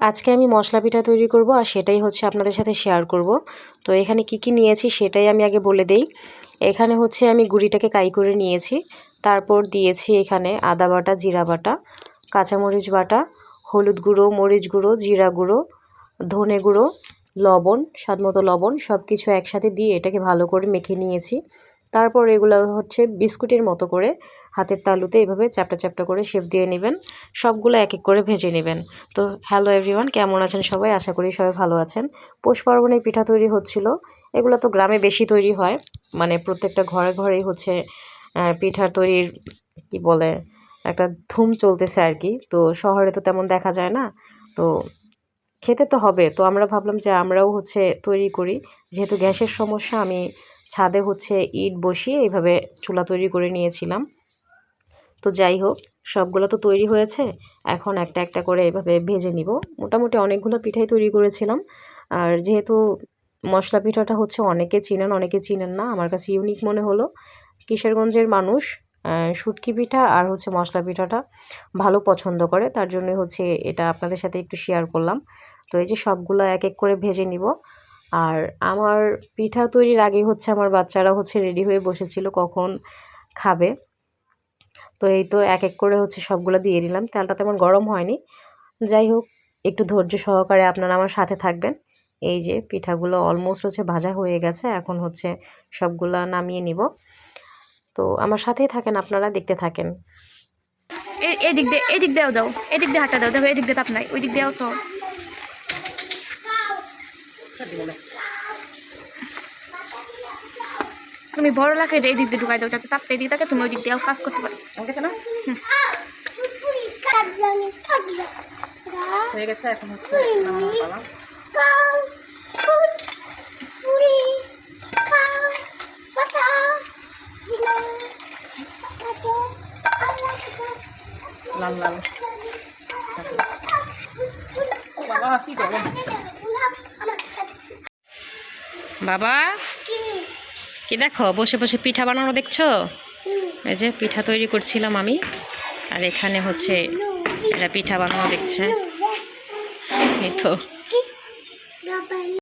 আজকে আমি মশলা পিঠা তৈরি করব আর সেটাই হচ্ছে আপনাদের সাথে শেয়ার করব। তো এখানে কি নিয়েছি সেটাই আমি আগে বলে দেই। এখানে হচ্ছে আমি গুঁড়িটাকে কাই করে নিয়েছি, তারপর দিয়েছি এখানে আদা বাটা, জিরা বাটা, কাঁচামরিচ বাটা, হলুদ গুঁড়ো, মরিচ গুঁড়ো, জিরা গুঁড়ো, ধনে গুঁড়ো, লবণ, স্বাদমতো লবণ, সব কিছু একসাথে দিয়ে এটাকে ভালো করে মেখে নিয়েছি। তারপর এগুলো হচ্ছে বিস্কুটের মতো করে হাতের তালুতে এভাবে চ্যাপটা চ্যাপটা করে শেপ দিয়ে নেবেন। সবগুলো এক এক করে ভেজে নেবেন। তো হ্যালো এভরিওয়ান, কেমন আছেন সবাই? আশা করি সবাই ভালো আছেন। পৌষ পার্বণে পিঠা তৈরি হচ্ছিল। এগুলো তো গ্রামে বেশি তৈরি হয়, মানে প্রত্যেকটা ঘরে ঘরেই হচ্ছে পিঠা তৈরির কি বলে একটা ধুম চলতেছে আর কি। তো শহরে তো তেমন দেখা যায় না, তো খেতে তো হবে। তো আমরা ভাবলাম যে আমরাও হচ্ছে তৈরি করি। যেহেতু গ্যাসের সমস্যা, আমি ছাদে হচ্ছে ইট বসিয়ে এইভাবে চুলা তৈরি করে নিয়েছিলাম। তো যাই হোক, সবগুলো তো তৈরি হয়েছে, এখন একটা একটা করে এভাবে ভেজে নিব। মোটামুটি অনেকগুলো পিঠাই তৈরি করেছিলাম। আর যেহেতু মশলা পিঠাটা হচ্ছে অনেকে চিনেন অনেকে চিনেন না, আমার কাছে ইউনিক মনে হলো। কিশোরগঞ্জের মানুষ শুটকি পিঠা আর হচ্ছে মশলা পিঠাটা ভালো পছন্দ করে, তার জন্যই হচ্ছে এটা আপনাদের সাথে একটু শেয়ার করলাম। তো এই যে সবগুলো এক এক করে ভেজে নিব। আর আমার পিঠা তৈরির আগেই হচ্ছে আমার বাচ্চারা হচ্ছে রেডি হয়ে বসেছিল কখন খাবে। তো এই তো এক এক করে হচ্ছে সবগুলো দিয়ে দিলাম। তেলটা তেমন গরম হয়নি। যাই হোক, একটু ধৈর্য সহকারে আপনারা আমার সাথে থাকবেন। এই যে পিঠাগুলো অলমোস্ট হচ্ছে ভাজা হয়ে গেছে, এখন হচ্ছে সবগুলা নামিয়ে নিব। তো আমার সাথেই থাকেন, আপনারা দেখতে থাকেন। এদিক দিয়েও দাও, এদিক দিয়ে হাঁটা দাও, দেখো এদিক দিয়ে তাপ নাই, ওই দিক দিয়েও তো। তুমি বড় লাগে এই দিক দিয়ে ঢুকাই দাও, যাতে তাপটা এদিকে থাকে, তুমি ওই দিক দিয়েও কাজ করতে পারো। গেছে না? হয়ে গেছে, এখন হচ্ছে নামানোর পালা। লাল লাল বাবা, কি গরম বাবা! কি দেখো, বসে বসে পিঠা বানানো দেখছো? এই যে পিঠা তৈরি করছিলাম আমি, আর এখানে হচ্ছে এরা পিঠা বানানো দেখছে। এই তো